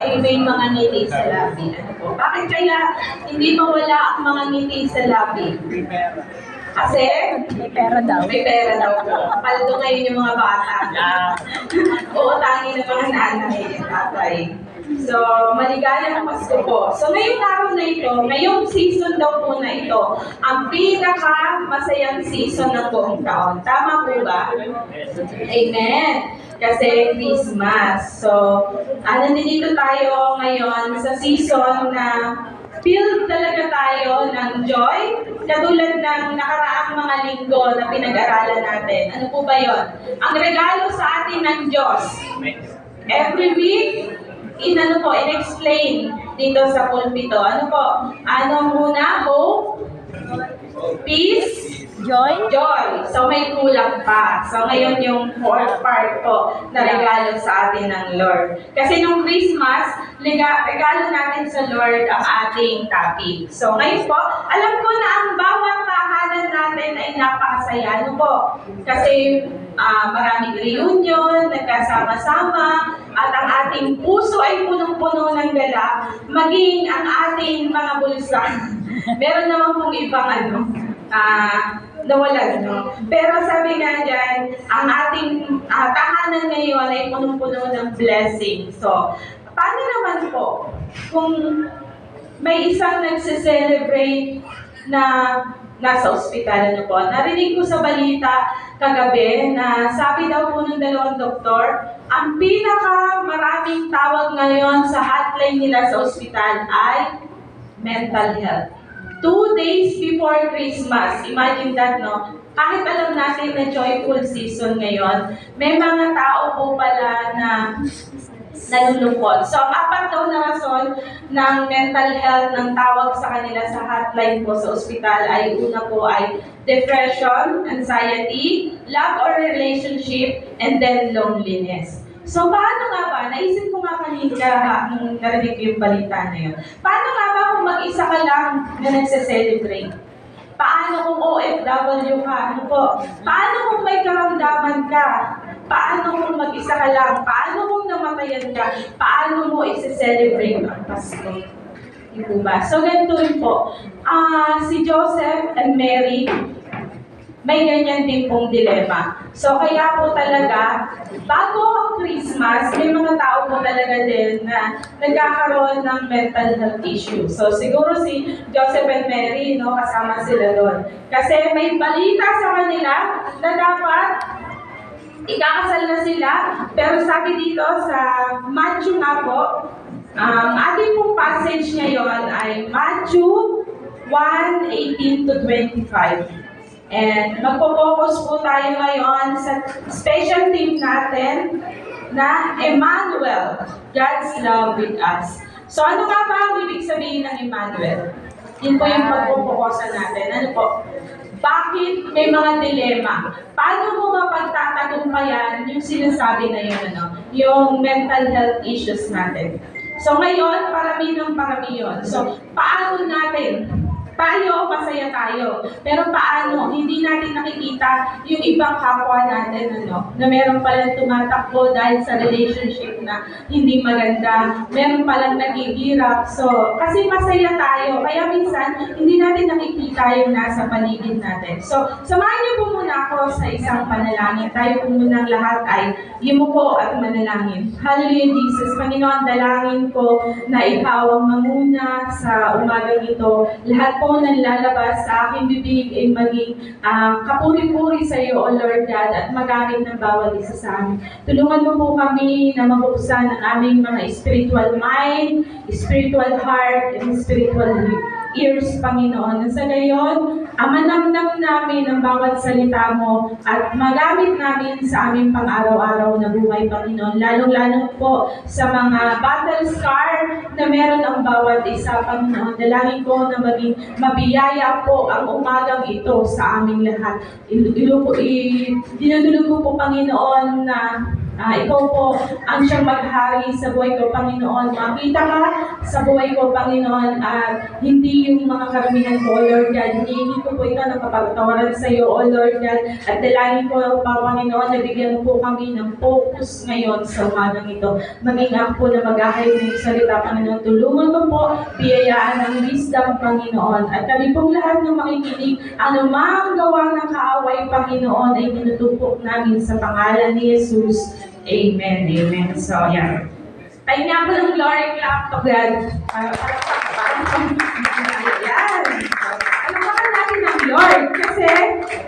ay may mga ngiti sa labi. Ano po? Bakit kaya hindi mawala ang mga ngiti sa labi? Kasi May pera daw. may pera daw po. Paldo ngayon yung mga bata. Uutangin ng mga nanay at tatay. So, maligayang Pasko po. So, ngayong araw na ito, ngayong season daw po na ito, ang pinaka-masayang season ng buong taon. Tama po ba? Amen. Kasi Christmas. So, nandito tayo ngayon sa season na feel talaga tayo ng joy, katulad ng nakaraang mga linggo na pinag-aralan natin. Ano po ba yon? Ang regalo sa atin ng Diyos. Every week, in-explain dito sa pulpito. Ano po? Ano muna? Hope, peace, joy. So may kulang pa. So ngayon yung fourth part po na regalo sa atin ng Lord. Kasi nung Christmas, regalo natin sa Lord ang ating topic. So ngayon po, alam ko na ang bawat tahanan natin ay napakasaya. Ano po? Kasi maraming reunion, nagkasama-sama, at ang ating puso ay punong-puno ng gala, maging ang ating mga bulsa. Meron naman pong ibang nawalan, no? Pero sabi nga dyan, ang ating tahanan ngayon ay punong-puno ng blessing. So, paano naman po kung may isang nagse-celebrate na nasa ospital, ano po? Narinig ko sa balita kagabi na sabi daw po ng dalawang doktor, ang pinaka-maraming tawag ngayon sa hotline nila sa ospital ay mental health. 2 days before Christmas, imagine that, no? Kahit alam natin na joyful season ngayon, may mga tao po pala na nalulungkot. So, ang apat daw na rason ng mental health ng tawag sa kanila sa hotline po sa ospital ay una po ay depression, anxiety, lack of relationship, and then loneliness. So, paano nga ba? Naisip ko nga kanina nung narinig ko yung balita na yun. Paano nga ba kung mag-isa ka lang na nagse-celebrate? Paano kung OFW ka? Ano po? Paano kung may karamdaman ka? Paano kung mag-isa ka lang? Paano kung namatayan ka? Paano mo isi-celebrate ang Pasko? Hindi po ba? So, ganito rin po. Si Joseph and Mary, may ganyan din pong dilema. So, kaya po talaga, bago ang Christmas, may mga tao po talaga din na nagkakaroon ng mental health issue. So, siguro si Joseph and Mary, no, kasama sila doon. Kasi may balita sa kanila na dapat ikakasal na sila. Pero sabi dito sa Matthew nga po, ang ating pong passage ngayon ay Matthew 1:18 to 25. And magpo-focus po tayo ngayon sa special theme natin na Emmanuel, God's love with us. So ano nga ba ang ibig sabihin ng Emmanuel? Yun po yung pagpo-focusan natin. Ano po? Bakit may mga dilema? Paano mo mapagtatagumpayan yung sinasabi na yun, yung mental health issues natin? So ngayon, parami ng parami yun. So paano natin? Tayo, masaya tayo. Pero paano, hindi natin nakikita yung ibang kapwa natin, na meron palang tumatakbo dahil sa relationship na hindi maganda, meron palang naghihirap. So, kasi masaya tayo, kaya minsan, hindi natin nakikita yung nasa paligid natin. So, samahan niyo po muna ako sa isang panalangin. Tayo po muna lahat ay yumuko at manalangin. Hallelujah, Jesus. Panginoon, dalangin ko na ikaw ang mamuna sa umagang ito. Lahat po na lalabas sa aking bibig ay maging kapuri-puri sa iyo, O Lord God, at magamit ng bawat isa sa amin. Tulungan mo po kami na mabuksan ang aming mga spiritual mind, spiritual heart, and spiritual ears, Panginoon. Sa gayon, manamnam namin ang bawat salita mo at magamit namin sa aming pang-araw-araw na buhay, Panginoon. Lalong-lalo po sa mga battle scar na meron ang bawat isa, Panginoon. Dalangin ko na maging mabiyaya po ang umagang ito sa aming lahat. Dinudulog ko po, Panginoon, na ikaw po ang siyang maghari sa buhay ko, Panginoon. Makita ka sa buhay ko, Panginoon, at hindi yung mga karamihan ko, O Lord God. Hinihingi ko po ito ng kapagtawaran sa iyo, O Lord God. At dalangin ko pa, Panginoon, na bigyan po kami ng focus ngayon sa umagang ito. Maging ako po na mag-ahayag ng salita, Panginoon. Tulungan mo po, biyayaan ng wisdom, Panginoon. At kami pong lahat ng makikinig, anumang gawa ng kaaway, Panginoon, ay tinutupok namin sa pangalan ni Jesus. Amen. Amen. So, yan. Tayo nga po ng glory clap to God. Yan. Palakpakan natin ng Lord kasi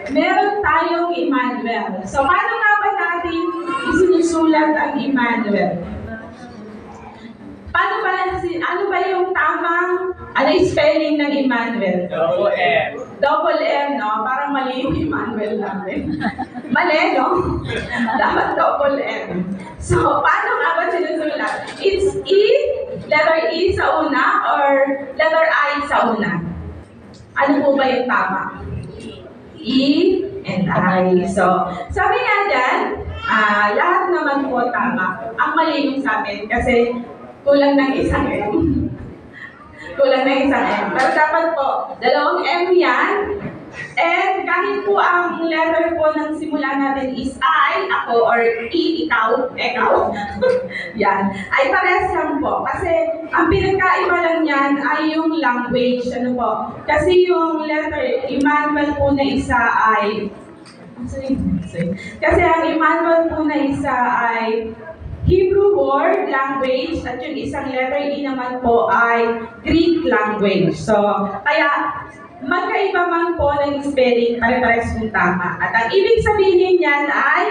meron tayong Emmanuel. So, paano nga ba natin isinusulat ang Emmanuel? Ano ba yung tamang spelling ng Emmanuel? Double M. Double M, no? Parang mali yung Emmanuel namin. Mali, no? Dapat double M. So, paano nga ba sinusulat? It's E, letter E sa una, or letter I sa una? Ano po ba yung tama? E and I. So, sabi nga dyan, lahat naman po tama. Ang mali yung sa amin kasi kulang ng isang M. Kulang ng isang M. Pero dapat po, dalawang M yan. And kahit po ang letter po ng simula natin is I, ako, or E, ikaw, yan, ay pares lang po. Kasi ang pinagkaiba lang yan ay yung language. Ano po? Kasi yung letter, Emmanuel po na isa ay, kasi ang Emmanuel po na isa ay Hebrew word, language, at yung isang letter E naman po ay Greek language. So, kaya magkaiba man po ng spelling, pare-pares kung tama. At ang ibig sabihin niyan ay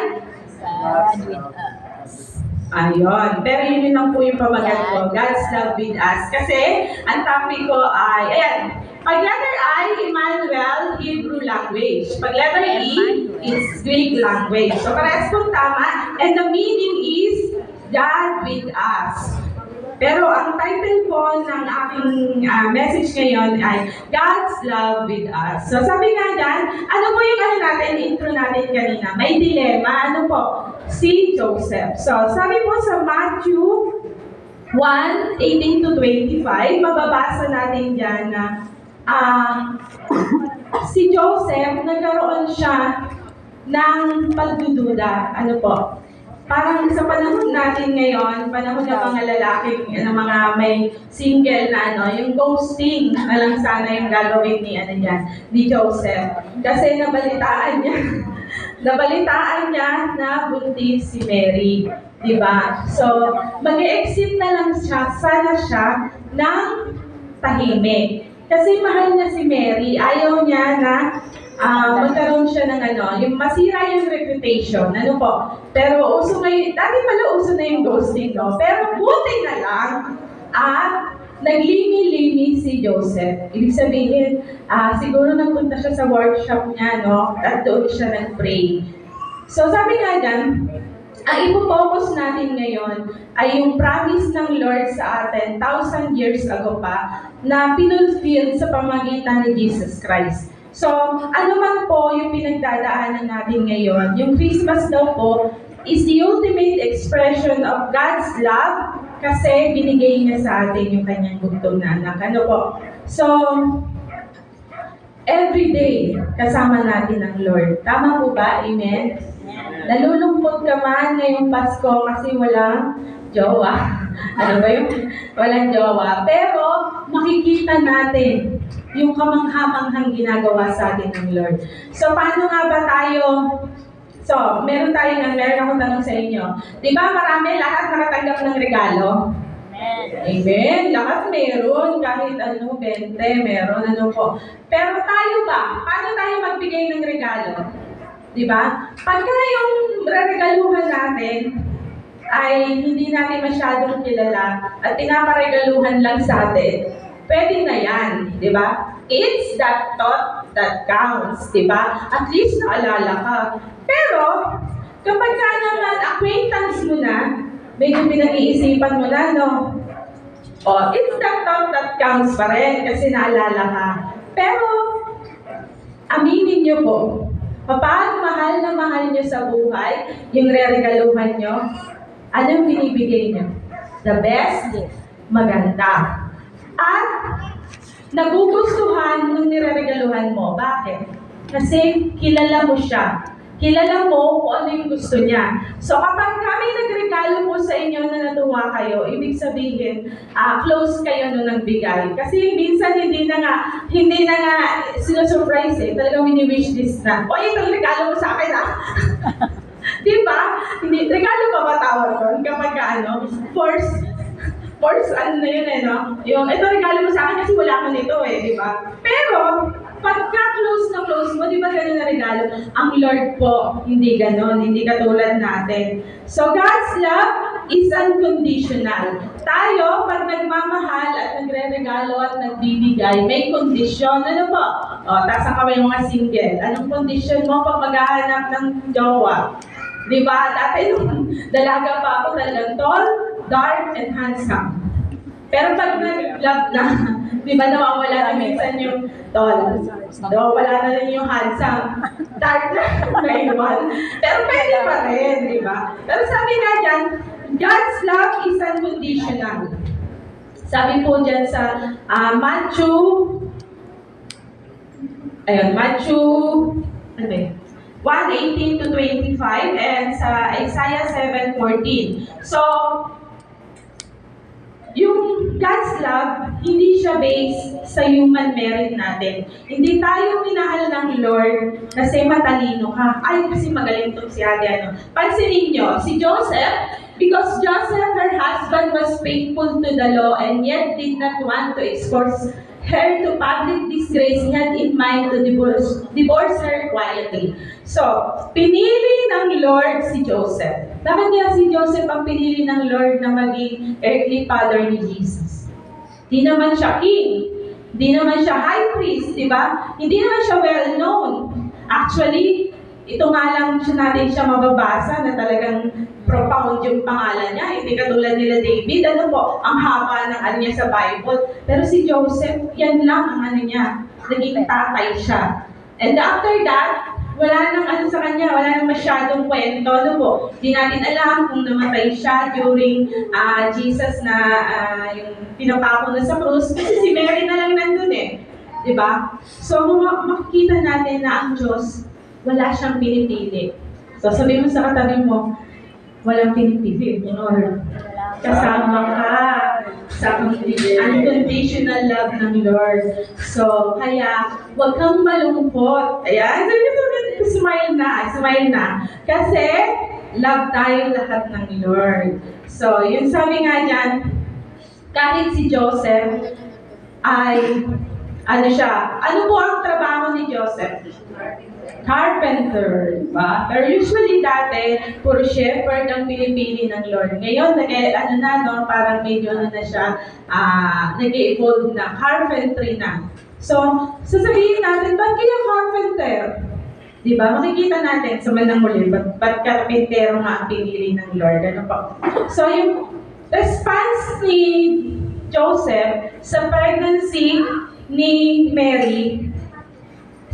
God with us. ayun. Pero yun lang po yung pamagat ko, God's love with us. Kasi ang topic ko ay, ayan, pag letter I, Emmanuel, Hebrew language. Pag letter E, it's Greek language. So, parehas kung tama. And the meaning is God with us. Pero ang title po ng aking message ngayon ay God's love with us. So, sabi nga dyan, ano po yung intro natin kanina? May dilemma. Ano po? Si Joseph. So, sabi po sa Matthew 1:18 to 25, mababasa natin dyan na si Joseph, nagkaroon siya ng pagdududa. Ano po? Parang sa panahon natin ngayon, panahon ng mga lalaking, ng mga may single na yung ghosting na lang sana yung gagawin ni Joseph. Kasi nabalitaan niya na buntis si Mary. Diba? So, mag-e-exit na lang sana siya ng tahimik. Kasi mahal niya si Mary, ayaw niya na magkaroon siya ng yung masira yung reputation, po. Pero uso ngayon, dati pala uso na yung ghosting, no? Pero buti na lang at naglimi-limi si Joseph. Ibig sabihin, siguro nagpunta siya sa workshop niya, no? At doon siya nag-pray. So sabi nga dyan, ang ipo-focus natin ngayon ay yung promise ng Lord sa atin 1,000 years ago pa na pinulfill sa pamagitan ni Jesus Christ. So, ano man po yung pinagdadaanan natin ngayon, yung Christmas daw po is the ultimate expression of God's love kasi binigay niya sa atin yung kanyang bugtong na anak. Ano po? So, every day, kasama natin ang Lord. Tama po ba? Amen? Nalulungkot ka man ngayong Pasko kasi walang jowa. Ano ba yung walang jowa? Pero makikita natin yung kamangha-manghang ginagawa sa atin ng Lord. So, paano nga ba tayo? So, meron akong tanong sa inyo. Di ba marami lahat nakatanggap ng regalo? Amen. Lahat meron. Kahit 20, meron. Po. Pero tayo ba? Paano tayo magbigay ng regalo? Di ba? Pagka yung regaluhan natin ay hindi natin masyadong kilala at pinaparegaluhan lang sa atin, pwede na yan, di ba? It's that thought that counts, di ba? At least naalala ka. Pero, kapag ka naman acquaintance mo na, medyo pinag-iisipan mo na, no? It's that thought that counts pa rin kasi naalala ka. Pero, aminin niyo po, paano mahal na mahal niyo sa buhay, yung re-regaluhan niyo, anong binibigay niyo? The best maganda. At nagugustuhan nung nireregaluhan mo. Bakit? Kasi kilala mo siya. Kilala mo kung ano yung gusto niya. So kapag kami nagregalo po sa inyo na natuwa kayo, ibig sabihin, close kayo nung nagbigay. Kasi minsan hindi na nga sinasurprise eh. Talagang mini-wish list na. O, itong regalo mo sa akin Di ba? Hindi, regalo pa ba tawag doon? Kapag force ano na yun no? Yung, ito regalo mo sa akin kasi wala ka nito di ba? Pero, pagka close na close mo, di ba gano'n na regalo? Ang Lord po, hindi gano'n, hindi katulad natin. So, God's love is unconditional. Tayo, pag nagmamahal at nagre-regalo at nagbibigay, may kondisyon. Ano po? O, taas ang kamay mga single. Anong kondisyon mo pag maghahanap ng jowa? Di ba? Dati nung dalaga pa ako talagang tall, dark, and handsome. Pero pag nag-love na, di ba nawawala na minsan yung tall, nawawala na rin yung handsome, dark na naiwan. Pero pwede pa rin, di ba? Pero sabi nga dyan, God's love is unconditional. Sabi po dyan sa Matthew 1:18 to 25 and sa Isaiah 7:14. So, yung God's love, hindi siya based sa human merit natin. Hindi tayo minahal ng Lord kasi matalino ka. Ay, kasi magaling tong si ate Pansinin nyo, si Joseph, because Joseph, her husband, was faithful to the law and yet did not want to expose her to public disgrace, he had in mind to divorce her quietly. So, pinili ng Lord si Joseph. Bakit kaya si Joseph ang pinili ng Lord na maging earthly father ni Jesus? Di naman siya king. Di naman siya high priest, di ba? Hindi naman siya well-known. Actually, ito nga lang natin siya mababasa na talagang profound yung pangalan niya. Hindi katulad nila David. Ano po? Ang haba ng ano niya sa Bible. Pero si Joseph, yan lang ang ano niya. Naging tatay siya. And after that, wala nang ano sa kanya, wala nang masyadong kwento. Ano po? Hindi natin alam kung namatay siya during Jesus na yung pinapako na sa krus. Kasi si Mary na lang nandun Diba? So, makikita natin na ang Diyos, wala siyang pinipili. So, sabihin mo sa katabi mo, walang pinipili. Lord, kasama ka sa unconditional love ng Lord. So, kaya, huwag kang malungkot. Ayan, smile na. Kasi, love tayo lahat ng Lord. So, yun sabi nga dyan, kahit si Joseph ay, ano po ang trabaho ni Joseph? Carpenter, diba? Pero usually dati, puro shepherd ang pinipili ng Lord. Ngayon, parang medyo na siya, nag-evolve na, carpentry na. So, sasabihin natin, ba't kaya carpenter? Diba? Makikita natin sa manang muli, ba't carpentero nga ang pinili ng Lord? Ano po? So, yung response ni Joseph sa pregnancy ni Mary,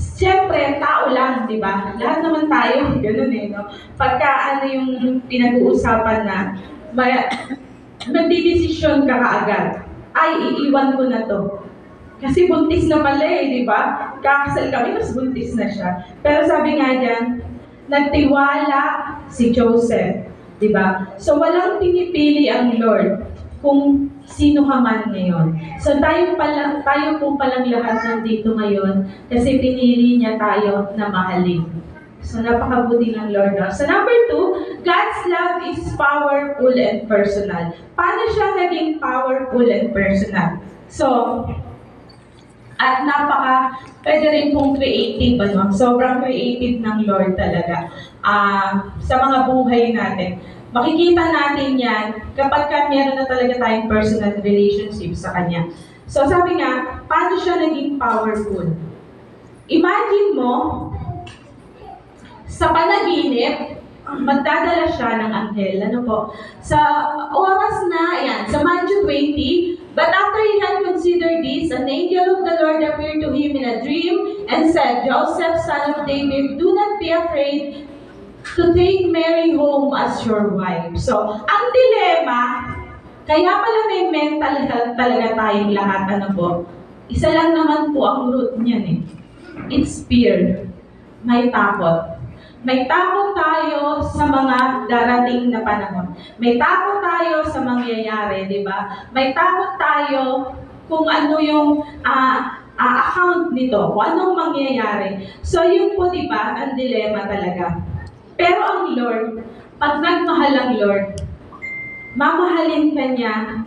siyempre, tao lang, di ba? Lahat naman tayo, ganun no? Pagka yung pinag-uusapan na, magdidesisyon ka kaagad, ay, iiwan ko na to. Kasi buntis na pala di ba? Kakasal kami, mas buntis na siya. Pero sabi nga dyan, nagtiwala si Joseph, di ba? So, walang pinipili ang Lord kung sino ka man ngayon. So tayo po palang lahat nandito ngayon kasi pinili niya tayo na mahalin. So napakabuti ng Lord. So number 2, God's love is powerful and personal. Paano siya naging powerful and personal? So, at pwede rin pong creative, sobrang creative ng Lord talaga sa mga buhay natin. Makikita natin yan kapag meron na talaga tayong personal relationship sa Kanya. So sabi nga, paano siya naging powerful? Imagine mo, sa panaginip, magdadala siya ng anghel. Ano po? Sa oras na, sa Matthew 20, but after he had considered this, an angel of the Lord appeared to him in a dream and said, Joseph, son of David, do not be afraid to take Mary home as your wife. So, ang dilema, Kaya pala may mental health talaga tayong lahat, ano po? Isa lang naman po ang root niyan eh. It's fear. May takot. May takot tayo sa mga darating na panahon. May takot tayo sa mangyayari, di ba? May takot tayo kung ano yung account nito, kung anong mangyayari. So yun po, di ba, ang dilema talaga. Pero ang Lord, pag nagmahal ang Lord, mamahalin ka niya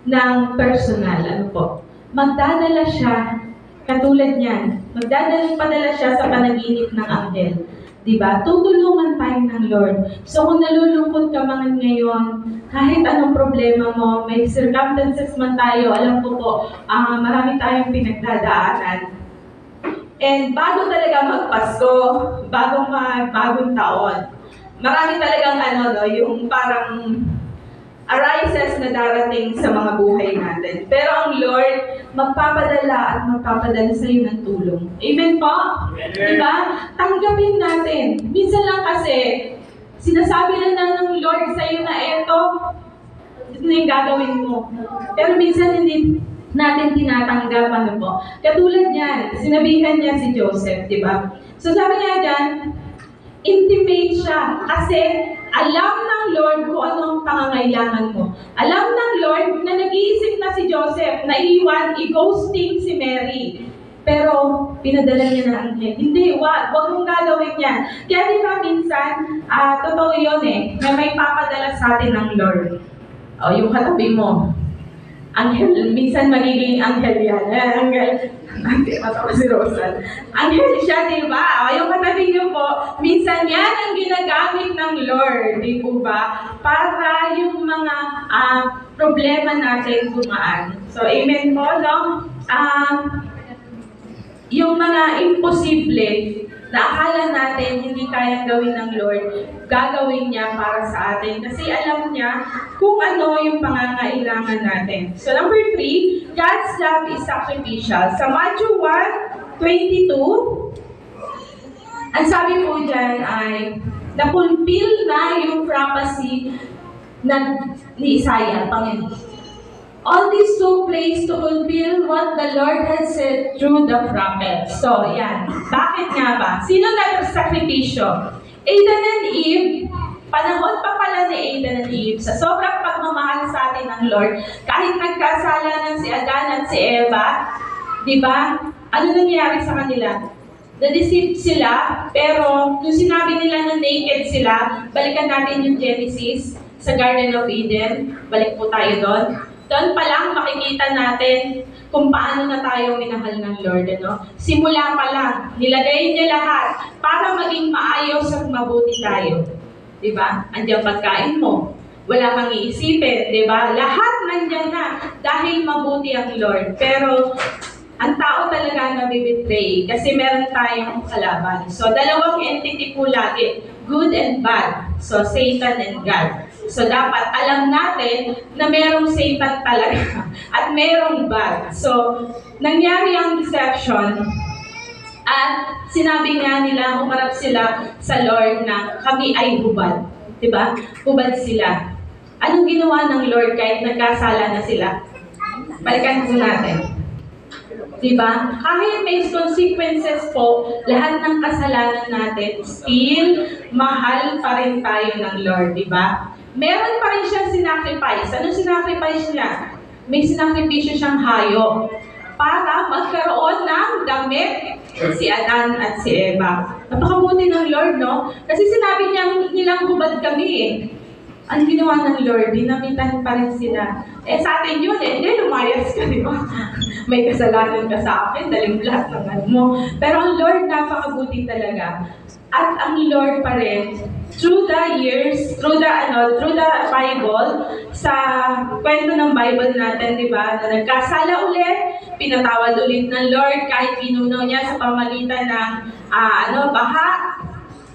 ng personal. Ano po? Magdadala siya, katulad niyan, padala siya sa panaginip ng anghel. Diba? Tutulungan tayo ng Lord. So kung nalulungkot ka man ngayon, kahit anong problema mo, may circumstances man tayo, alam ko po, marami tayong pinagdadaanan. And bago talaga magpasko, bagong taon, marami talagang yung parang arises na darating sa mga buhay natin. Pero ang Lord, magpapadala at magpapadala sa iyo ng tulong. Amen po? Diba? Tanggapin natin. Minsan lang kasi, sinasabi lang ng Lord sa iyo na ito na yung gagawin mo. Pero minsan hindi natin tinatanggap, ano po. Katulad niyan, sinabihan niya si Joseph, diba? So sabi niya dyan, intimate siya kasi alam ng Lord kung anong pangangailangan mo. Alam ng Lord na nag-iisip na si Joseph na i-ghosting si Mary. Pero pinadala niya ng anghel. Hindi, wag mong gagawin yan. Kaya di ba minsan, totoo yun na may papadala sa atin ng Lord. O, yung katabi mo. Anghel, minsan magiging anghel yan. Anghel. Matawa si Rosan. Anghel siya, di ba? O, yung katabi niyo po, minsan yan ang ginagamit ng Lord, di po ba? Para yung mga problema natin gumaan. So, amen po, no? Yung mga imposible na akala natin hindi kayang gawin ng Lord, gagawin niya para sa atin. Kasi alam niya kung ano yung pangangailangan natin. So number 3, God's love is sacrificial. Sa Matthew 1:22, ang sabi po dyan ay, napulpil na yung prophecy ni Isaiah, Panginoon. All this took place to fulfill what the Lord had said through the prophet. So, yan. Bakit nga ba? Sino nagsakripisyo? Adam and Eve. Panahon pa pala ni Adam and Eve. Sa sobrang pagmamahal sa atin ng Lord, kahit nagkasalanan si Adan at si Eva, di ba? Ano nangyari sa kanila? Na-deceive sila, pero yung sinabi nila na naked sila, balikan natin yung Genesis sa Garden of Eden. Balik po tayo doon. Doon pa lang makikita natin kung paano na tayo minahal ng Lord. Ano? Simula pa lang, nilagay niya lahat para maging maayos at mabuti tayo. Diba? Andiyan pagkain mo. Wala kang iisipin. Diba? Lahat nandiyan na dahil mabuti ang Lord. Pero ang tao talaga nabibitray kasi meron tayong kalaban. So, dalawang entity po lagi. Good and bad. So, Satan and God. So, dapat alam natin na merong Satan talaga at merong bad. So, nangyari ang deception at sinabi nga nila, humarap sila sa Lord na kami ay hubad. Diba? Hubad sila. Anong ginawa ng Lord kahit nagkasala na sila? Balikan po natin. Diba? Kahit may consequences po, lahat ng kasalanan natin, still, mahal pa rin tayo ng Lord. Diba? Meron pa rin siyang sinacrifice. Anong sinacrifice niya? May sinakripisyo siyang hayop para magkaroon ng damit si Adan at si Eva. Napakabuti ng Lord, no? Kasi sinabi nilang hubad kami eh. Ang ginawa ng Lord, dinamitan pa rin sila. Sa atin yun lumayas ka, di ba? May kasalanan ka sa akin, daling lahat ng ano mo. Pero ang Lord, napakabuti talaga. At ang Lord pa rin, through the years, through the Bible, sa kwento ng Bible natin, di ba, na nagkasala ulit, pinatawad ulit ng Lord kahit pinuno niya sa pamagitan ng baha,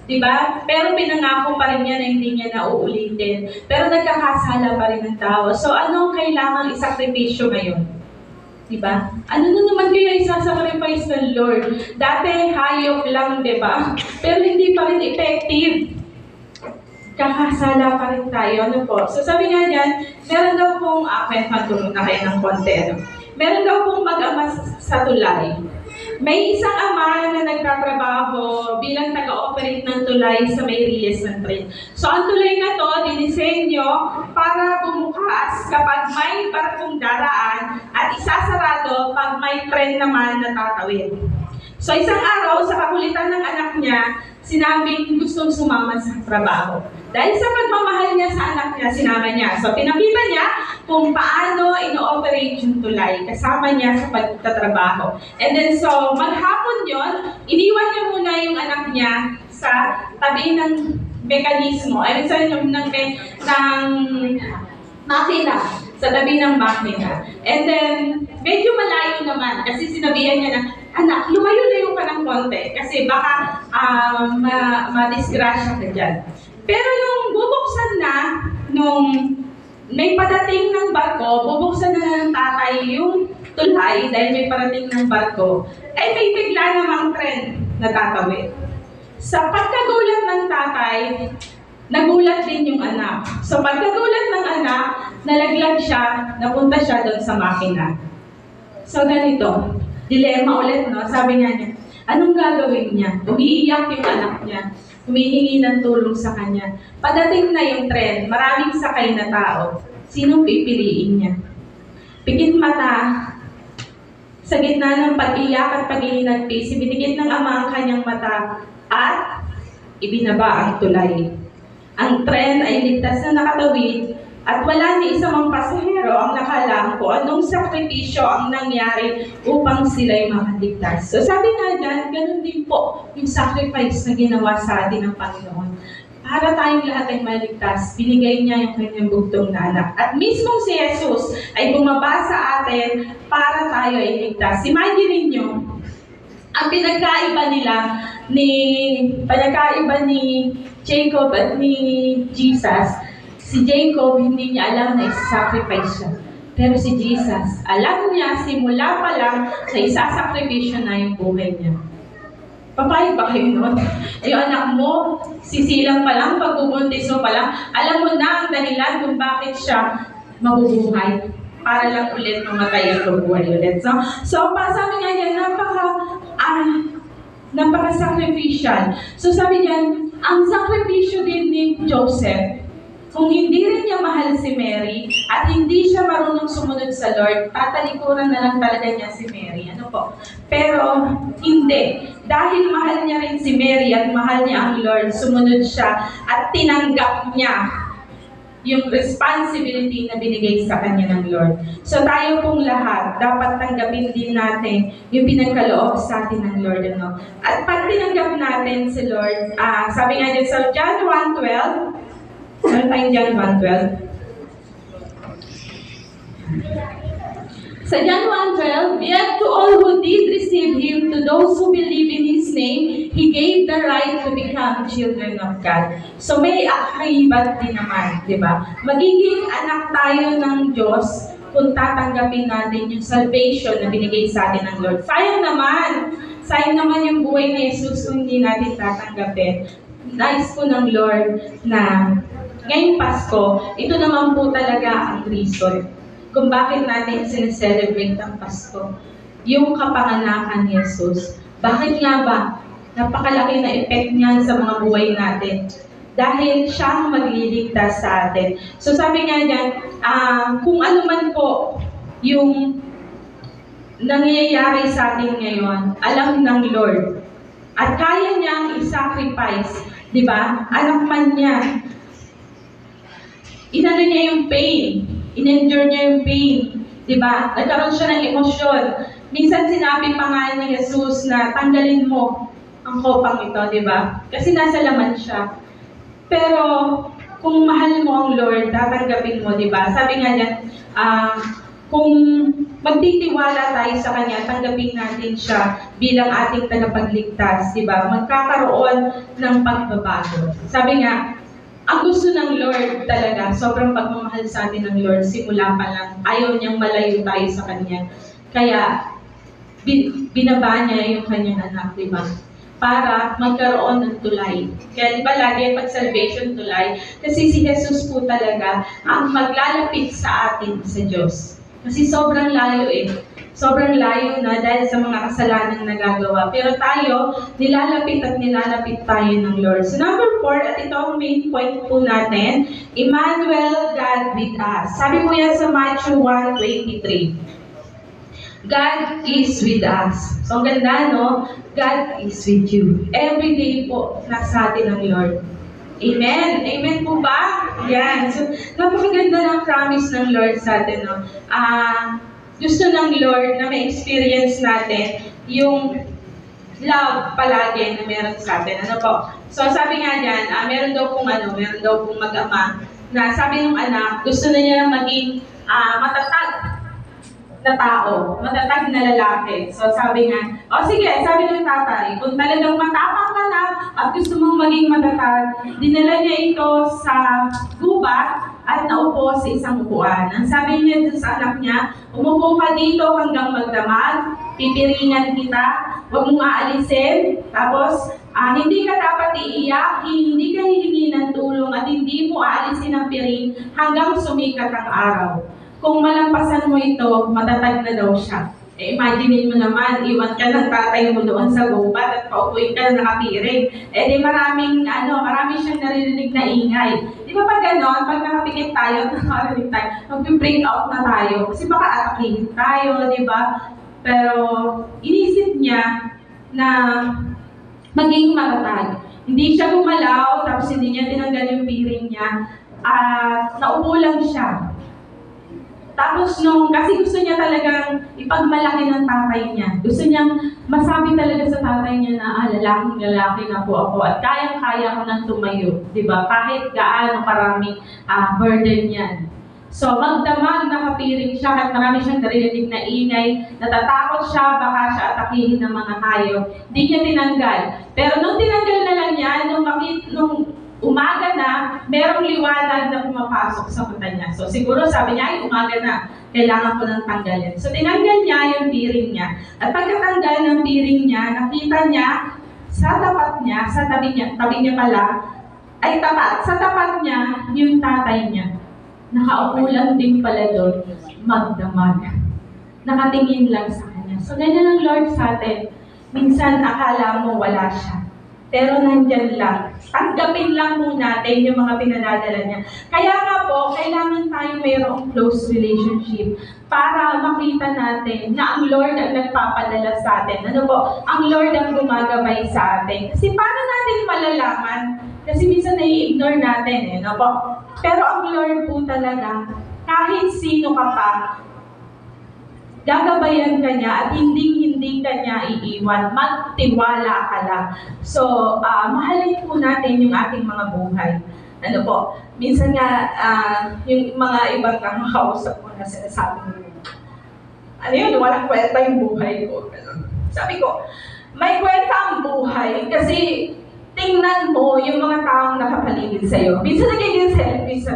di ba? Pero pinangako pa rin niya na hindi niya na uulitin. Pero nagkakasala pa rin ng tao. So, anong kailangang isakripisyo ngayon? Diba? Ano na naman kaya isasacrifice ng Lord? Dati hayop lang, diba? Pero hindi pa rin effective. kakasala pa rin tayo, ano po. So sabi nga dyan, meron daw pong, matulog na kayo ng konti, ano? Meron daw pong mag-ama sa tulay. May isang ama na nagtatrabaho bilang taga-operate ng tulay sa may Reyes ng tren. So ang tulay na to, dinisenyo para bumukas kapag may barkong daraan at isasarado pag may tren naman na tatawid. So isang araw, sa kakulitan ng anak niya, sinabing gustong sumama sa trabaho. Dahil sa pagmamahal niya sa anak niya, sinama niya. So pinakita niya kung paano ino-operate yung tulay. Kasama niya sa pagtatrabaho. And then so, maghapon yon, iniwan niya muna yung anak niya sa tabi ng mekanismo. Ay, sa ng makina. Sa tabi ng makina. And then, medyo malayo naman. Kasi sinabihan niya na, anak, lumayo-layo ka ng konti. Kasi baka ma-disgrasya ka dyan. Pero yung bubuksan na, nung may padating ng barko, bubuksan na ng tatay yung tulay dahil may parating ng barko, ay may bigla namang tren na tatawid. Sa pagkagulat ng tatay, nagulat din yung anak. Sa pagkagulat ng anak, nalaglag siya, napunta siya doon sa makina. So ganito, dilema ulit, no? Sabi nga niya, anong gagawin niya? Umiiyak yung anak niya. Humihingi ng tulong sa kanya. Padating na yung tren, maraming sakay na tao. Sinong pipiliin niya? Pikit mata, sa gitna ng pag-iyak at pag-iinagpis, ibinigit ng ama ang kanyang mata at ibinaba ang tulay. Ang tren ay ligtas na nakatawid at wala ni isa mang pasahero ang nakalam kung anong sakripisyo ang nangyari upang sila'y makaligtas. So sabi nga dyan, ganun din po yung sacrifice na ginawa sa atin ng Panginoon. Para tayong lahat ay maligtas, binigay niya yung kanyang bugtong na anak. At mismong si Jesus ay bumaba sa atin para tayo ay ligtas. Imagine ninyo, ang pinagkaiba ni Jacob at ni Jesus. Si Jacob, hindi niya alam na isa-sacrifice siya. Pero si Jesus, alam niya simula pa lang na isa-sacrifice na yung buhay niya. Papayag ba kayo nun? Yung anak mo, sisilang pa lang, pagbubuntis mo pa lang, alam mo na ang dahilan kung bakit siya mabubuhay. Para lang ulit mamatay at mabuhay ulit. So sabi nga niya, napaka-sacrificial. So sabi niya, ang sakripisyo din ni Joseph, kung hindi rin niya mahal si Mary at hindi siya marunong sumunod sa Lord, tatalikuran na lang talaga niya si Mary. Ano po? Pero hindi. Dahil mahal niya rin si Mary at mahal niya ang Lord, sumunod siya at tinanggap niya yung responsibility na binigay sa kanya ng Lord. So tayo pong lahat, dapat tanggapin din natin yung pinagkaloob sa atin ng Lord. Ano? At pag tinanggap natin si Lord, sabi nga din sa John 1:12, meron tayong John 1:12. Sa John 1:12, yet to all who did receive Him, to those who believe in His name, He gave the right to become children of God. So may akibat din naman, di ba? Magiging anak tayo ng Diyos kung tatanggapin natin yung salvation na binigay sa atin ng Lord. Sayang naman yung buhay ni Jesus kung hindi natin tatanggapin. Nais po ng Lord na ngayong Pasko, ito naman po talaga ang reason kung bakit natin sineselebrate ang Pasko. Yung kapanganakan ni Jesus. Bakit nga ba? Napakalaki na effect niyan sa mga buhay natin. Dahil siya ang magliligtas sa atin. So sabi nga dyan, kung ano man po yung nangyayari sa atin ngayon, alam ng Lord. At kaya niyang i-sacrifice. Diba? Anak man niya. Inano niya yung pain. In-endure niya yung pain. Diba? Nagkaroon siya ng emosyon. Minsan sinabi pa nga ni Jesus na tanggalin mo ang kopang ito, diba? Kasi nasa laman siya. Pero kung mahal mo ang Lord, tatanggapin mo, diba? Sabi nga niya, kung magtitiwala tayo sa Kanya, tanggapin natin siya bilang ating tagapagligtas, diba? Magkakaroon ng pagbabago. Sabi nga, ang gusto ng Lord talaga, sobrang pagmamahal sa atin ng Lord, simula pa lang, ayaw niyang malayo tayo sa Kanya. Kaya, binaba niya yung kanyang anak, diba? para magkaroon ng tulay. Kaya di ba lagi pag salvation tulay? Kasi si Jesus po talaga ang maglalapit sa atin sa Diyos. Kasi sobrang layo eh. Sobrang layo na dahil sa mga kasalanan na nagagawa. Pero tayo, nilalapit at nilalapit tayo ng Lord. So number 4, at ito ang main point po natin, Emmanuel, God with us. Sabi po yan sa Matthew 1:23. God is with us. So, ang ganda, no? God is with you. Every day po, nasa atin ang Lord. Amen? Amen po ba? Yan. So, napakaganda ng promise ng Lord sa atin, no? Gusto ng Lord na may experience natin yung love palagi na meron sa atin. Ano po? So, sabi nga dyan, meron daw pong mag-ama na sabi ng anak, gusto na niya maging matatag na tao, matatag na lalaki. So sabi nga, sige, sabi ng tatay, kung talagang matapang ka na at gusto mong maging matatag, dinala niya ito sa gubat at naupo sa isang upuan. Ang sabi niya sa anak niya, umupo ka dito hanggang magdamag, pipiringan kita, huwag mong aalisin, tapos hindi ka dapat iiyak, hindi ka hihingi ng tulong at hindi mo aalisin ang piring hanggang sumikat ang araw. Kung malampasan mo ito, matatag na daw siya. Imagine mo naman, iwan ka ng tatay mo doon sa gubat at paupuin ka na nakapiring. Di marami siyang naririnig na ingay. Di ba pag gano'n, pag nakapikit tayo, nakarinig tayo, mag-break out na tayo. Kasi baka atakihin tayo, di ba? Pero inisip niya na maging matatag. Hindi siya gumalaw, tapos hindi niya tinanggal yung piring niya. Naupo lang siya. Tapos kasi gusto niya talagang ipagmalaki ng tatay niya. Gusto niyang masabi talaga sa tatay niya na, lalaking-lalaki na po ako at kayang-kaya ko nang tumayo. Diba? Kahit gaano karaming burden yan. So, magdamag nakapiring siya at marami siyang naririnig na ingay. Natatakot siya, baka siya atakihin ng mga hayop. Hindi niya tinanggal. Pero nung tinanggal na lang niya, nung umaga na, merong liwanag na pumapasok sa mata niya. So siguro sabi niya, umaga na, kailangan ko nang tanggalin. So tinanggal niya yung piring niya. At pagkatanggal ng piring niya, nakita niya sa tapat niya, sa tabi niya pala, ay tapat, sa tapat niya, yung tatay niya. Nakaupo lang din pala doon, magdamag. Nakatingin lang sa kanya. So ganyan ang Lord sa atin. Minsan akala mo wala siya. Pero nandyan lang. Tanggapin lang po natin yung mga pinadadala niya. Kaya nga po, kailangan tayo mayroong close relationship para makita natin na ang Lord ang nagpapadala sa atin. Ano po? Ang Lord ang gumagabay sa atin. Kasi paano natin malalaman? Kasi minsan nai-ignore natin. Ano po? Pero ang Lord po talaga, kahit sino ka pa, gagabayan ka niya at hindi ka niya iiwan. Magtiwala ka lang. So, mahalin po natin yung ating mga buhay. Ano po, minsan nga, yung mga ibang nakakausap ko na sinasabi mo, walang kwenta yung buhay ko. Sabi ko, may kwenta ang buhay kasi tingnan mo yung mga taong nakapaligid sa'yo. Minsan nagiging selfish,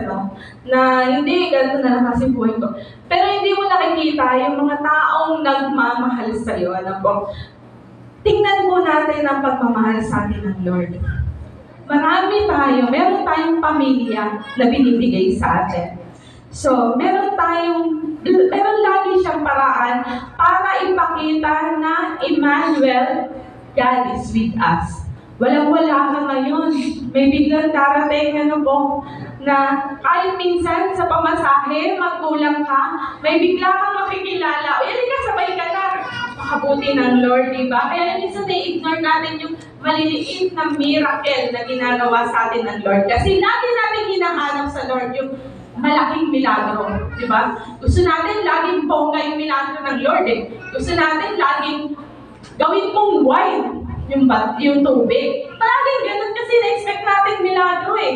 na hindi ganito na lang kasi buhay ko. Pero hindi mo nakikita yung mga taong nagmamahal sa'yo. Tingnan po natin ang pagmamahal sa atin ng Lord. Marami tayo, meron tayong pamilya na binibigay sa atin. So, meron lagi siyang paraan para ipakita na Emmanuel, God is with us. Walang-wala ka ngayon. May biglang darating na kahit minsan sa pamasahe, magkulang ka, may bigla kang makikilala. O yan ka, sabay ka na. Makabuti ng Lord, diba? Kaya minsan na-ignore natin yung maliliit na miracle na ginagawa sa atin ng Lord. Kasi lagi natin hinahanap sa Lord yung malaking milagro, diba? Gusto natin laging bongga yung milagro ng Lord eh. Gusto natin laging gawin mong wine yung tubig. Palaging ganun kasi na-expect natin milagro eh.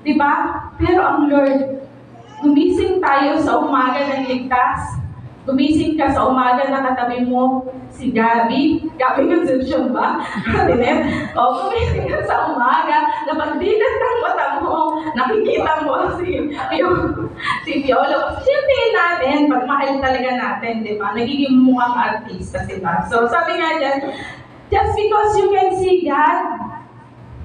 Diba? Pero ang Lord, gumising tayo sa umaga ng ligtas. Gumising ka sa umaga na katabi mo si Gabi. Gabi Concepcion ba? Gumising ka sa umaga na pagdilat ng mata mo, nakikita mo si Piolo. Siyempre natin, pag mahal talaga natin, di ba? Nagiging mukhang artista, di ba? So sabi nga dyan, Just because you can see God,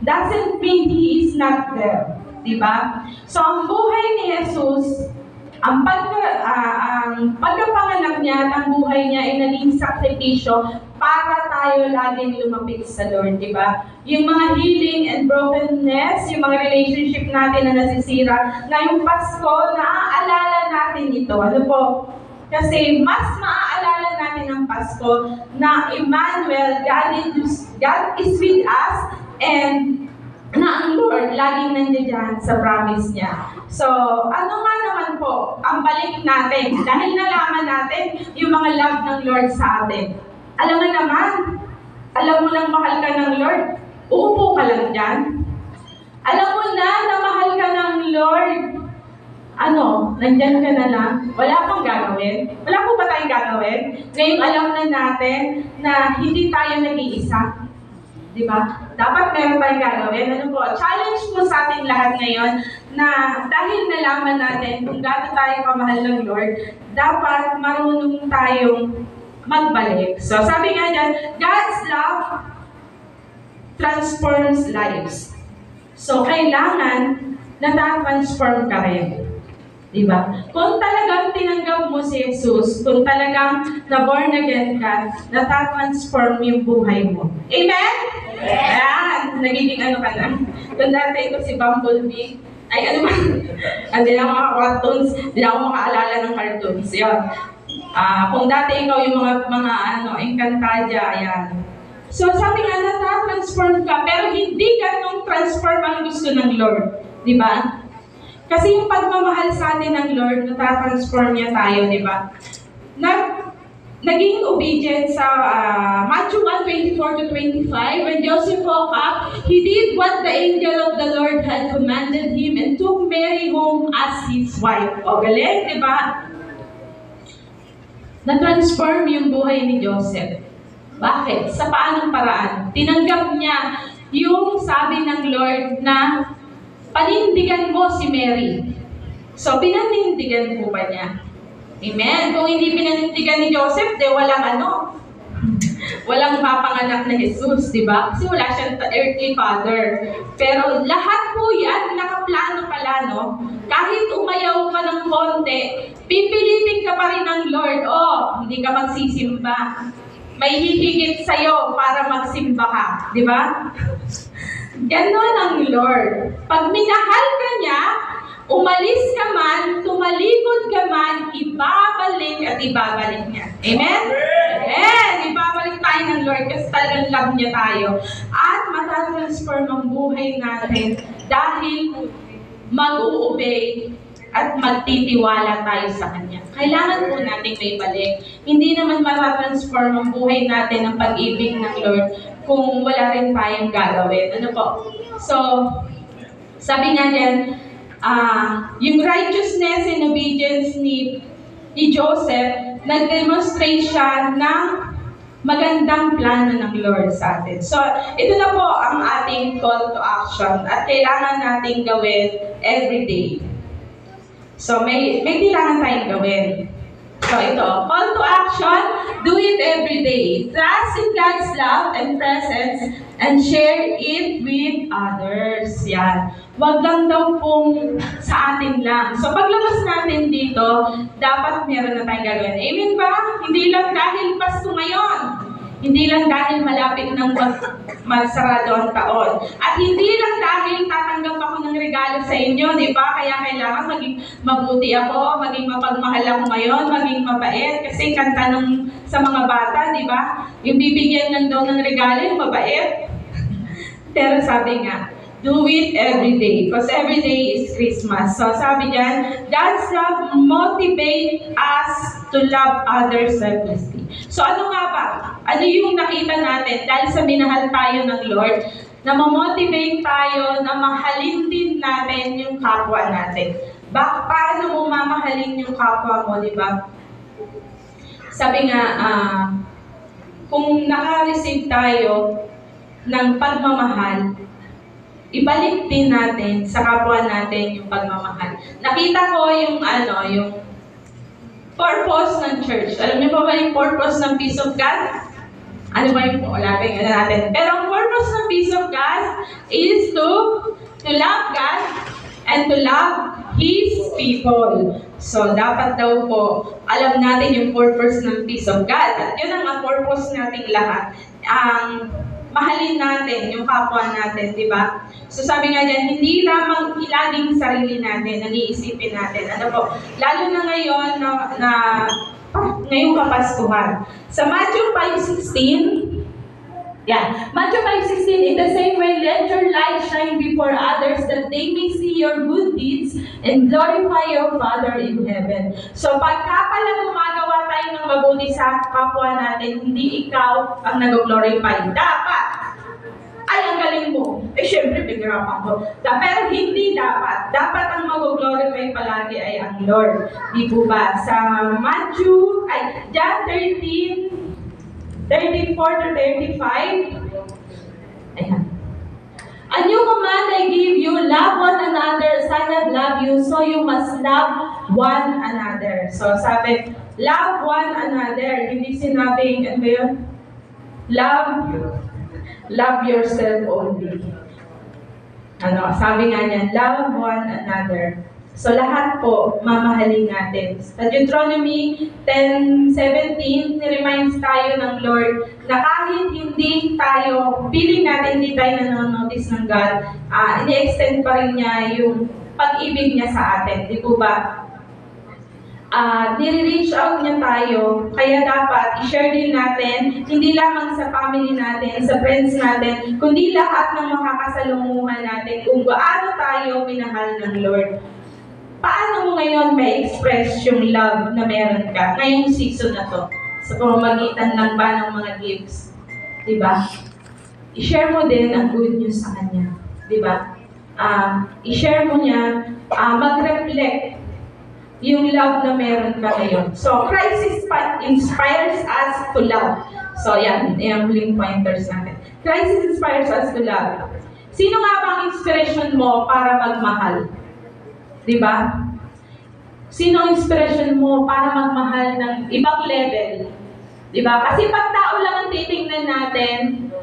doesn't mean He is not there. Diba? So, ang buhay ni Jesus, ang pagkapanganak niya at ang buhay niya ay naging sakripisyo para tayo laging lumapit sa Lord, di ba? Yung mga healing and brokenness, yung mga relationship natin na nasisira, ngayong Pasko, naaalala natin ito. Ano po? Kasi mas maaalala natin ang Pasko na Emmanuel, God is with us, and na ang Lord laging nandiyan sa promise niya. So, ano nga naman po ang balik natin dahil nalaman natin yung mga love ng Lord sa atin. Alam mo naman, alam mo lang mahal ka ng Lord, uupo ka lang dyan. Alam mo na mahal ka ng Lord, nandyan ka na lang, wala pang gagawin. Wala po ba tayong gagawin? Ngayong alam na natin na hindi tayo nag-iisa. Diba? Dapat meron tayong gagawin. Ano po? Challenge mo sa ating lahat ngayon na dahil nalaman natin kung gaano tayo kamahal ng Lord, dapat marunong tayong magbalik. So, sabi nga dyan, God's love transforms lives. So, kailangan na-transform ka rin. Diba? Kung talagang tinanggap mo si Jesus, kung talagang na-born again ka, natatransform yung buhay mo. Amen? Ayan! Nagiging ka na. Kung dati ko si Bumblebee, hindi lang mga cartoons, hindi ako makaalala ng cartoons. Yun. Kung dati ikaw yung mga Encantadia, ayan. So sabi nga, natatransform ka, pero hindi ganong transform ang gusto ng Lord. Diba? Kasi yung pagmamahal sa atin ng Lord, natatransform niya tayo, di ba? Naging obedient sa Matthew 1:24-25. When Joseph woke up, he did what the angel of the Lord had commanded him and took Mary home as his wife. O, galing, di ba? Na-transform yung buhay ni Joseph. Bakit? Sa paanong paraan? Tinanggap niya yung sabi ng Lord na panindigan mo si Mary. So, pinanindigan po ba niya? Amen. Kung hindi pinanindigan ni Joseph, walang mapanganak na Jesus, di ba? Kasi wala siyang earthly father. Pero lahat po yan, nakaplano-plano. Kahit umayaw ka ng konti, pipilitin ka pa rin ng Lord. Hindi ka magsisimba. May hihigit sa'yo para magsimba ka. Di ba? Ganon ang Lord. Pag minahal ka niya, umalis ka man, tumalikod ka man, ibabalik at ibabalik niya. Amen? Amen! Ibabalik tayo ng Lord kasi talagang love niya tayo. At matatransform ang buhay natin dahil mag-uobey at magtitiwala tayo sa Kanya. Kailangan po natin may balik. Hindi naman matatransform ang buhay natin ang pag-ibig ng Lord kung wala rin tayong gagawin. Ano po? So, sabi nga dyan, yung righteousness and obedience ni Joseph, nag-demonstrate siya ng magandang plano ng Lord sa atin. So, ito na po ang ating call to action at kailangan nating gawin every day. So, may kailangan tayong gawin. So, ito, call to action, do it every day. Trust in God's love and presence and share it with others. Yan. Wag lang daw pong sa atin lang. So, paglabas natin dito, dapat meron na tayong gagawin. Amen ba? Hindi lang dahil Pasko ngayon. Hindi lang dahil malapit ng magsarado ang taon. At hindi lang dahil tatanggap ako ng regalo sa inyo, di ba? Kaya kailangan maging mabuti ako, maging mapagmahal ako ngayon, maging mabait. Kasi kanta nung sa mga bata, di ba? Yung bibigyan lang daw ng regalo, yung mabait. Pero sabi nga, do it every day. Because every day is Christmas. So sabi diyan, God's love motivate us to love others selflessly. So ano nga ba? Ano yung nakita natin dahil sa minahal tayo ng Lord, na ma-motivate tayo na mahalin din natin yung kapwa natin. Paano mo mamahalin yung kapwa mo, di ba? Sabi nga, kung naka-receive tayo ng pagmamahal, ibalik din natin sa kapwa natin yung pagmamahal. Nakita ko yung purpose ng church. Alam niyo ba yung purpose ng Peace of God? Ano ba yung ulapin natin? Pero ang purpose ng peace of God is to love God and to love His people. So, dapat daw po, alam natin yung purpose ng peace of God. At yun ang purpose nating lahat. Ang mahalin natin yung kapwa natin, di ba? So, sabi nga dyan, hindi lamang ilaging sarili natin, nag-iisipin natin. Ano po? Lalo na ngayon ngayong Kapaskuhan. Sa Matthew 5:16, Matthew 5:16, in the same way, let your light shine before others that they may see your good deeds and glorify your Father in heaven. So, pagka pala gumagawa tayo ng mabuti sa kapwa natin, hindi ikaw ang nag-glorify. Dapat! Ay, ang galing mo. Syempre, pinagrapan ko. Pero hindi dapat. Dapat ang mag-glorify palagi ay ang Lord. Di po ba? Sa John 13:34-35. Ayan. A new command I give you, love one another as I have loved you, so you must love one another. So, sabi, love one another. Hindi sinabing, ano ba yun? Love yourself only. Sabi nga niyan, love one another. So lahat po, mamahalin natin. Sa Deuteronomy 10:17, ni-reminds tayo ng Lord na kahit hindi tayo, feeling natin hindi tayo nanonotice ng God, ini-extend pa rin niya yung pag-ibig niya sa atin. Di po ba? Nire-reach out niya tayo, kaya dapat i-share din natin, hindi lamang sa family natin, sa friends natin, kundi lahat ng makakasalunguhan natin kung gaano tayo minahal ng Lord. Paano mo ngayon may express yung love na meron ka ngayong season na to? Sa pamamagitan lang ba ng mga gifts? Diba? I-share mo din ang good news sa Kanya. Diba? I-share mo niya, mag-reflect yung love na meron ka ngayon. So, Christ inspires us to love. So, yan. Yung huling pointers natin. Christ inspires us to love. Sino nga ba ang inspiration mo para magmahal? Diba? Sino ang inspiration mo para magmahal ng ibang level? Diba? Kasi pag tao lang ang titingnan natin,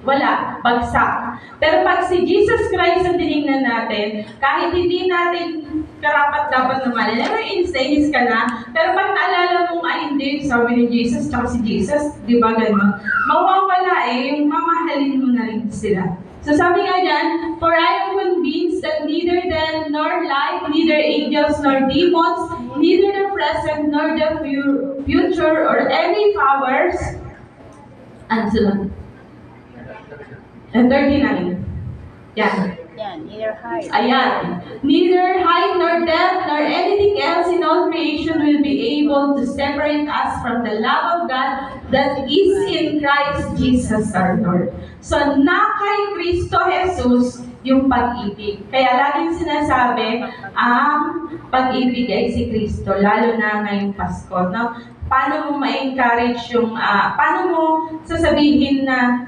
wala, bagsak. Pero pag si Jesus Christ ang tinignan natin, kahit hindi natin karapat-dapat naman, insane ka na, pero pag naalala mong, hindi, sabi ni Jesus, tsaka si Jesus, di ba gano'n? Mawawala yung mamahalin mo na rin sila. So sabi nga dyan, for I am convinced that neither death nor life, neither angels nor demons, neither the present nor the future or any powers, and sila. And 39. Yan. Neither height. Ayan. Neither height nor depth nor anything else in all creation will be able to separate us from the love of God that is in Christ Jesus our Lord. So, na kay Kristo Jesus yung pag-ibig. Kaya laging sinasabi, ang pag-ibig ay si Kristo, lalo na ngayong Pasko. No? Paano mo ma-encourage paano mo sasabihin na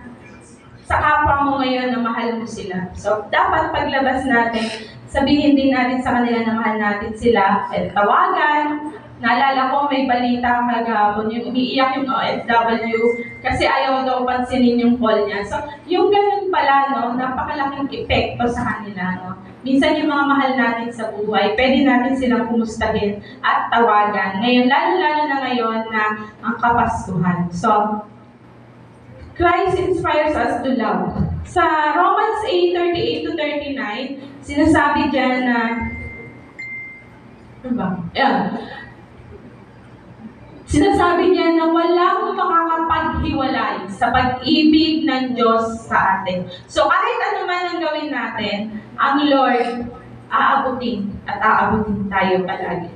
sa kapwa mo ngayon na mahal mo sila. So, dapat paglabas natin, sabihin din natin sa kanila na mahal natin sila. At tawagan. Naalala ko, may balita kagahapon, yung umiiyak yung OFW kasi ayaw daw pansinin yung call niya. So, yung ganun pala, napakalaking epekto sa kanila. Minsan yung mga mahal natin sa buhay, pwede natin silang kumustahin at tawagan. Ngayon, lalo-lalo na ngayon na ang Kapaskuhan. So, Christ inspires us to love. Sa Romans 8:38-39, sinasabi dyan na, sinasabi niya na walang makakapaghiwalay sa pag-ibig ng Diyos sa atin. So kahit ano man ang gawin natin, ang Lord aabutin at aabutin tayo palagi.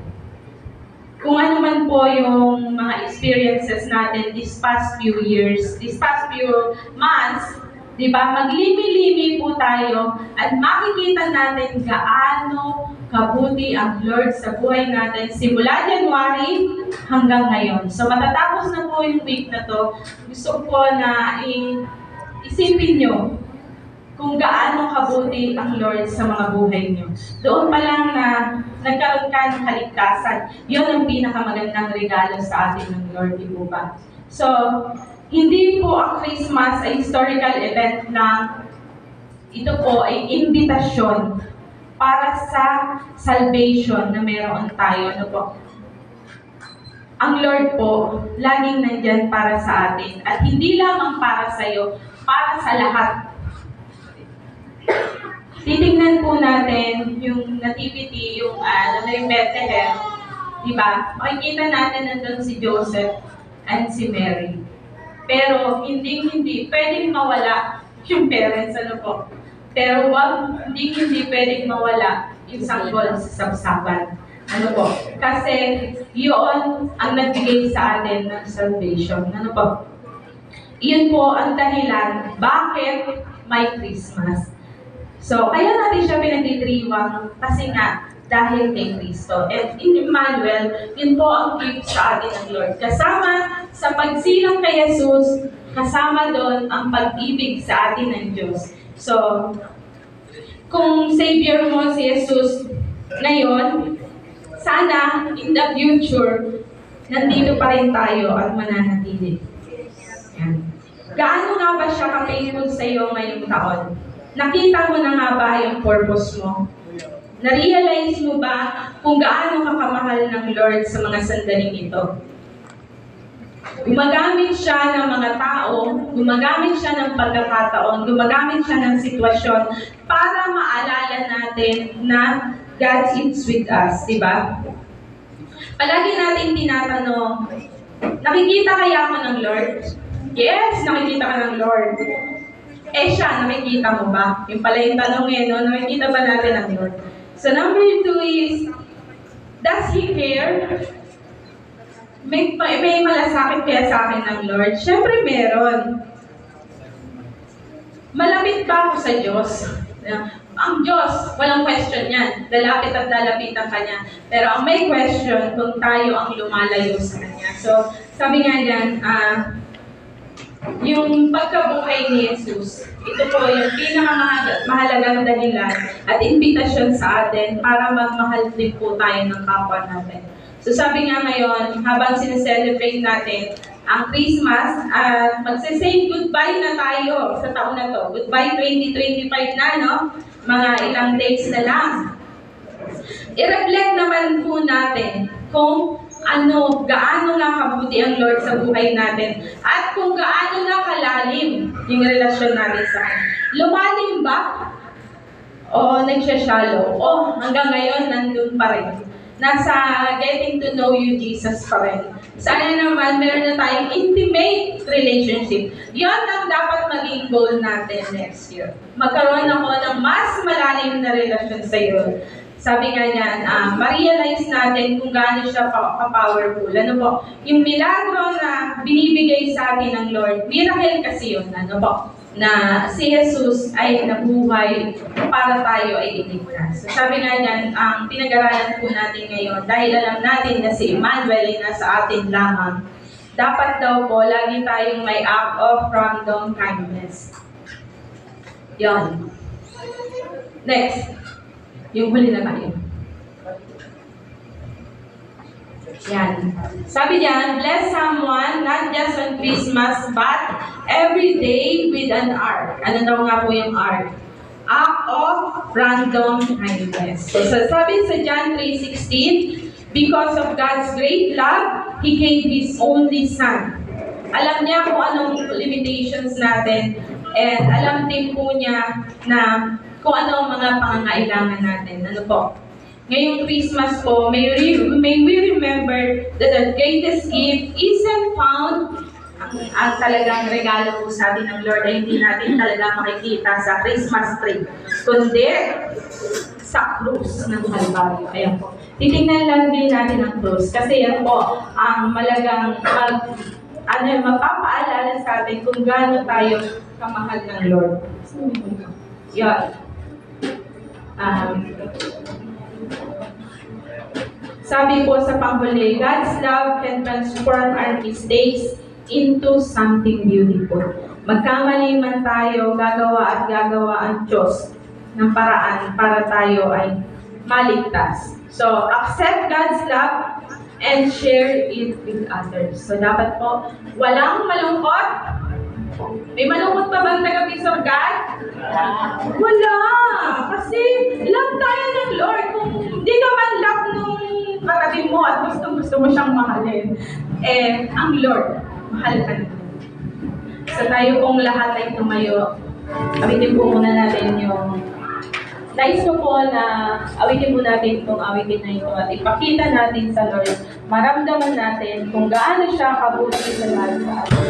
Kung ano man po yung mga experiences natin these past few years, these past few months, di ba, maglimi-limi po tayo at makikita natin gaano kabuti ang Lord sa buhay natin simula January hanggang ngayon. So matatapos na po yung week na to, gusto ko na isipin nyo kung gaano kabuti ang Lord sa mga buhay niyo. Doon pa lang na nagkaroon ka ng kaligtasan, yun ang pinakamagandang regalo sa atin ng Lord, di po ba? So, hindi po ang Christmas ay historical event lang. Ito po ay invitasyon para sa salvation na meron tayo. Ano po? Ang Lord po, laging nandyan para sa atin. At hindi lamang para sa iyo, para sa lahat. Titingnan po natin yung nativity, yung Bethlehem. Diba? Makikita natin nandun si Joseph and si Mary. Pero hindi pwedeng mawala yung parents, ano po. Pero hindi pwedeng mawala yung sanggol sa sabsaban. Ano po? Kasi yun ang nagbigay sa atin ng salvation. Ano po? Iyon po ang dahilan bakit may Christmas. So, kaya natin siya pinagdiriwang kasi nga dahil kay Kristo. And in Emmanuel, yun po ang gift sa atin ng Lord. Kasama sa pagsilang kay Jesus, kasama doon ang pag-ibig sa atin ng Diyos. So, kung Savior mo si Jesus ngayon, sana in the future, nandito pa rin tayo at mananatili. Yan. Gaano nga ba siya ka-faithful sa iyo ngayong taon? Nakita mo na nga ba yung purpose mo? Na-realize mo ba kung gaano ka kamahal ng Lord sa mga sandaling ito? Gumagamit siya ng mga tao, gumagamit siya ng pagkakataon, gumagamit siya ng sitwasyon para maalala natin na God is with us, di ba? Palagi natin tinatanong, nakikita kaya ako ng Lord? Yes, nakikita ka ng Lord. Eh siya, nakikita mo ba? Yung pala yung tanong no? Nakikita ba natin ang Lord? So number 2 is, does He care? May malasakit kaya sa akin ng Lord? Siyempre meron. Malapit ba ako sa Diyos? Ang Diyos, walang question yan. Lalapit at lalapitan ka niya. Pero ang may question kung tayo ang lumalayo sa Kanya. So, sabi nga dyan, yung pagkabuhay ni Jesus, ito po yung pinakamahalagang dahilan at invitasyon sa atin para magmahal din po tayo ng kapwa natin. So sabi nga ngayon, habang sineselebrate natin ang Christmas, magse-say goodbye na tayo sa taon na to. Goodbye 2025 na, no? Mga ilang days na lang. I-reflect naman po natin kung gaano nga kabuti ang Lord sa buhay natin at kung gaano nga kalalim yung relasyon natin sa Kanya. Lumalim ba? O nagsya-shallow? O hanggang ngayon nandun pa rin. Nasa getting to know you Jesus pa rin. Sana naman meron na tayong intimate relationship. Yan ang dapat maging goal natin next year. Magkaroon ako ng mas malalim na relasyon sa iyo. Sabi nga niyan, ma-realize natin kung gaano siya pa-powerful. Ano po? Yung milagro na binibigay sa atin ng Lord, miracle kasi yun, ano po? Na si Jesus ay nabuhay para tayo ay iligtas. So sabi nga niyan, ang pinag-aralan po natin ngayon, dahil alam natin na si Emmanuel ay nasa atin lamang, dapat daw po, lagi tayong may act of random kindness. Yan. Next. Yung huli na tayo. Yan. Sabi diyan, bless someone not just on Christmas but every day with an art. Ano daw nga po yung art? Act of random kindness. So sabi sa John 3:16, because of God's great love, He gave His only Son. Alam niya kung anong limitations natin and alam din po niya na kung ano ang mga pangangailangan natin. Ano po? Ngayong Christmas po, may we remember that the greatest gift isn't found, ang talagang regalo po sa atin ng Lord ay hindi natin talaga makikita sa Christmas tree, kundi sa krus ng Kalbaryo. Ayan po. Titingnan lang din natin ang krus kasi yan po ang malagang magpapaalala sa atin kung gaano tayo kamahal ng Lord. Yan. Sabi po sa panghuli, God's love can transform our mistakes into something beautiful. Magkamali man tayo, gagawa ang Diyos ng paraan para tayo ay maligtas. So, accept God's love and share it with others. So dapat po, walang malungkot. May malungkot pa bang taga-piece of God? Wala! Kasi love tayo ng Lord. Kung hindi ka man love nung katabi mo at gusto mo siyang mahalin, ang Lord, mahal ka na. So tayo pong lahat ay tumayo. Awitin po muna natin yung nais ko po na awitin po natin itong awitin na ito at ipakita natin sa Lord. Maramdaman natin kung gaano siya kabuti sa lahat sa atin.